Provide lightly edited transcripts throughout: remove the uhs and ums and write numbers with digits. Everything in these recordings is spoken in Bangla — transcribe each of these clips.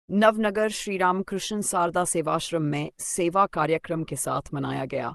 नवनगर श्री रामकृष्ण शारदा सेवाश्रम में सेवा कार्यक्रम के साथ मनाया गया।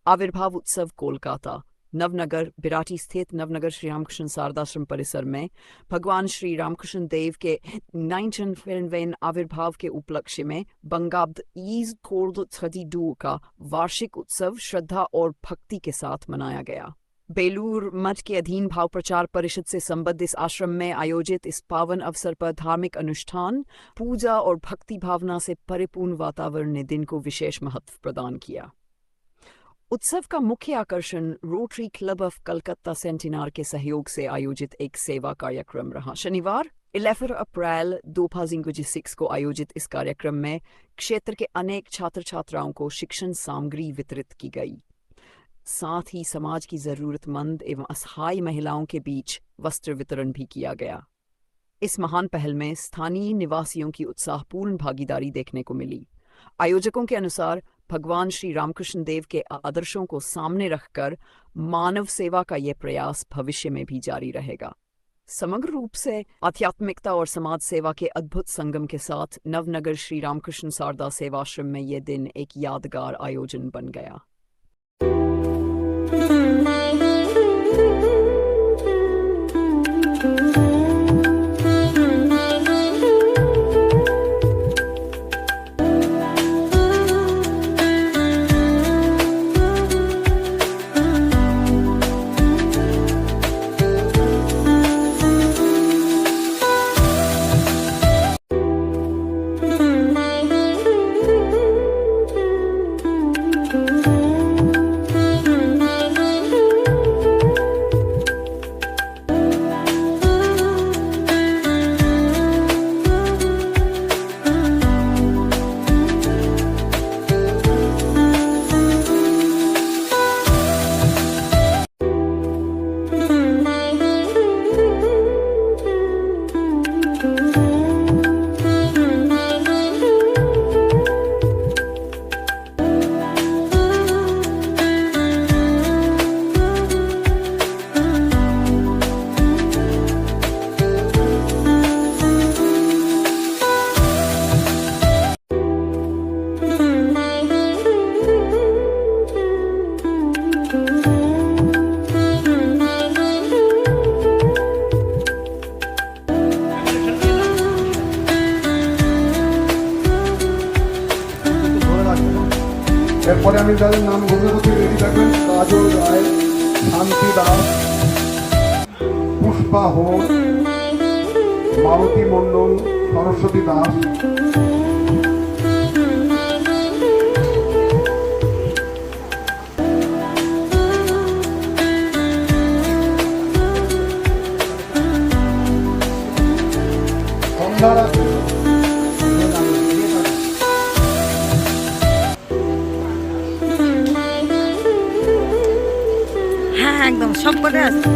आविर्भाव उत्सव कोलकाता। नवनगर बिराटी स्थित नवनगर श्री रामकृष्ण शारदाश्रम परिसर में भगवान श्री रामकृष्ण देव के 1992 आविर्भाव के उपलक्ष्य में बंगाब्द ईज कोर्द 32 का वार्षिक उत्सव श्रद्धा और भक्ति के साथ मनाया गया। बेलूर मठ के अधीन भाव प्रचार परिषद से संबद्ध इस आश्रम में आयोजित इस पावन अवसर पर धार्मिक अनुष्ठान, पूजा और भक्ति भावना से परिपूर्ण वातावरण ने दिन को विशेष महत्व प्रदान किया। उत्सव का मुख्य आकर्षण रोटरी क्लब ऑफ कलकत्ता सेंटिनार के सहयोग से आयोजित एक सेवा कार्यक्रम रहा। शनिवार 11 अप्रैल 2026 को आयोजित इस कार्यक्रम में क्षेत्र के अनेक छात्र छात्राओं को शिक्षण सामग्री वितरित की गई। साथ ही समाज की जरूरतमंद एवं असहाय महिलाओं के बीच वस्त्र वितरण भी किया गया। इस महान पहल में स्थानीय निवासियों की उत्साहपूर्ण भागीदारी देखने को मिली। आयोजकों के अनुसार भगवान श्री रामकृष्ण देव के आदर्शों को सामने रखकर मानव सेवा का यह प्रयास भविष्य में भी जारी रहेगा। समग्र रूप से आध्यात्मिकता और समाज सेवा के अद्भुत संगम के साथ नवनगर श्री रामकृष्ण शारदा सेवाश्रम में यह दिन एक यादगार आयोजन बन गया। এরপরে আমি তাদের নাম ঘোষণা করতে রেডি থাকবেন। কাজল রায়, শান্তি দাস, পুষ্পা হোম, মালতী মণ্ডল, সরস্বতী দাস। সন্ধ্যারা একদম সব করে আছে।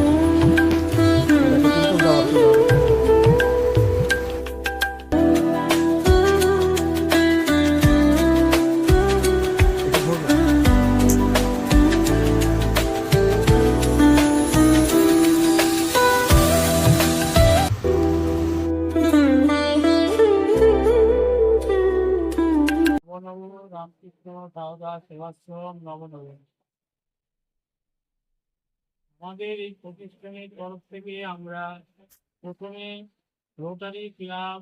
রামকৃষ্ণ সারদা সেবাশ্রম নবনগর। আমাদের এই প্রতিষ্ঠানের তরফ থেকে আমরা প্রথমে রোটারি ক্লাব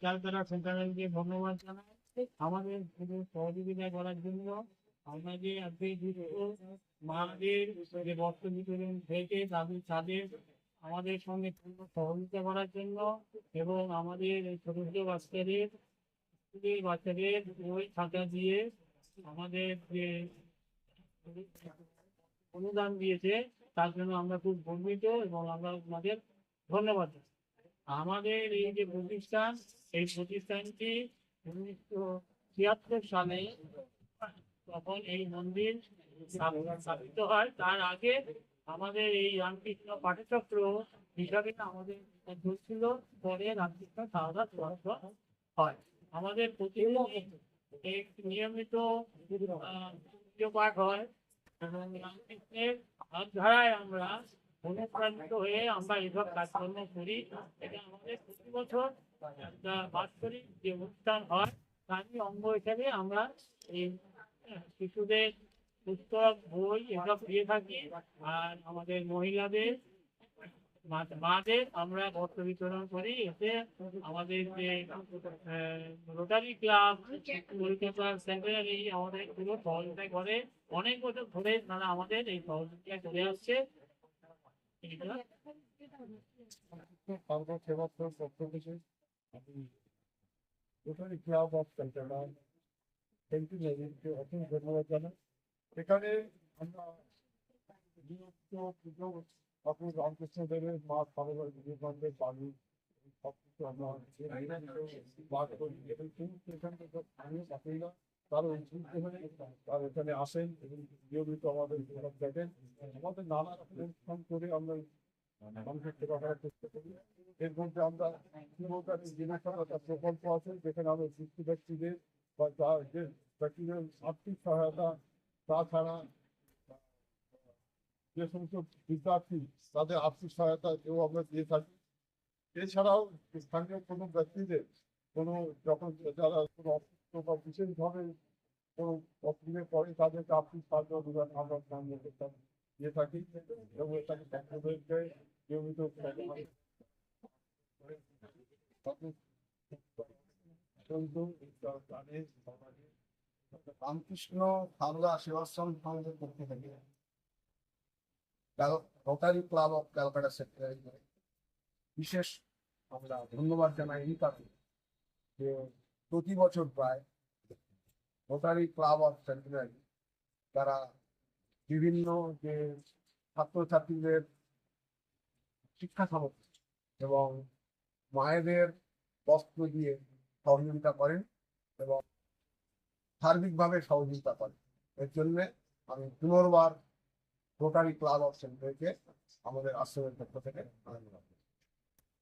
ক্যালকাটা সেন্টারকে ধন্যবাদ জানাই আমাদের সহযোগিতা করার জন্য। আমাদের আজকে মাদের যে বস্ত্র বিতরণ থেকে তাদের আমাদের সঙ্গে পূর্ণ সহযোগিতা করার জন্য এবং আমাদের এই ছোট ছোট বাচ্চাদের বাচ্চাদের বই খাতা দিয়ে আমাদের যে অনুদান দিয়েছে তার জন্য আমরা খুব গর্বিত এবং আমরা আমাদের ধন্যবাদ। আমাদের এই যে প্রতিষ্ঠান, এই প্রতিষ্ঠানটি 1976 সালে তখন এই মন্দির স্থাপিত হয়। তার আগে আমাদের এই রামকৃষ্ণ পাঠচক্র হিসাবে আমাদের ছিল, পরে রামকৃষ্ণ সারদা সেবাশ্রম হয়। আমাদের প্রতিদিন নিয়মিত পুজো পাঠ হয় এবং রামকৃষ্ণের ধারায় আমরা অনুপ্রাণিত হয়ে আমরা এইসব কাজকর্ম করি। এটা আমাদের প্রতি বছর একটা বাৎসরিক যে অনুষ্ঠান হয় তারই অঙ্গ হিসেবে আমরা এই শিশুদের পুস্তক বই এসব দিয়ে থাকি। আর আমাদের মহিলাদের মাদের আমরা বস্ত্র বিতরণ করি। এতে আমাদের যে রোটারি ক্লাব কলকাতা সেক্রেটারি আমাদের পুরো সহযোগিতা করে। অনেক বছর ধরে তারা আমাদের এই সহযোগিতা করে আসছে। এটা সারদা সেবাশ্রম পক্ষ থেকে আমি রোটারি ক্লাব অফ ক্যালকাটা সেন্টিনারিকে অসংখ্য ধন্যবাদ জানাই। এখানে আমরা নিয়মিত পুজো ঠাকুর রামকৃষ্ণ দেবের মা সারদার বিবেকানন্দের বাণী সব কিছু আমরা পাঠ করি এবং সমস্ত এখান থেকে স্থানীয় বাসিন্দা তারা উদ্বুদ্ধ হয়ে তারা এখানে আসেন এবং নিয়মিত আমাদের প্রোগ্রাম দেখেন। আমাদের নানা রকম অনুষ্ঠান করে আমরা মানুষের সেবা করার চেষ্টা করি। এর মধ্যে আমরা যুবকারী দিনাজপুর একটা প্রকল্প আছে যেখানে আমরা শিশু ব্যক্তিদের বা যে ব্যক্তিদের আর্থিক সহায়তা, তাছাড়া যে সমস্ত বিদ্যার্থী তাদের আর্থিক সহায়তা এও আমরা দিয়ে থাকি। এছাড়াও স্থানীয় কোনো ব্যক্তিদের কোনো যখন যারা কোনো অসুস্থ বা বিশেষভাবে কোনো অসুবিধে পড়ে তাদেরকে আর্থিক সাহায্য অনুদান আমরা স্থানীয় দিয়ে থাকি এবং এটাকে ছাত্রদেরকে নিয়মিত রামকৃষ্ণ সারদা সেবাশ্রম সমাজের পক্ষ থেকে rotary club of Calcutta secretary বিশেষ আমরা ধন্যবাদ জানাই এই কারণে যে প্রতি বছর প্রায় রোটারি ক্লাব অফ সেন্টিনারি তারা বিভিন্ন যে ছাত্রছাত্রীদের শিক্ষা সামগ্রী এবং মায়েদের বস্ত্র দিয়ে সহযোগিতা করেন এবং সার্বিকভাবে সহযোগিতা করেন। এর জন্যে আমি পুনর্বার রোটারি ক্লাব অফ সেন্টিনারিকে আমাদের আশ্রমের পক্ষ থেকে ধন্যবাদ।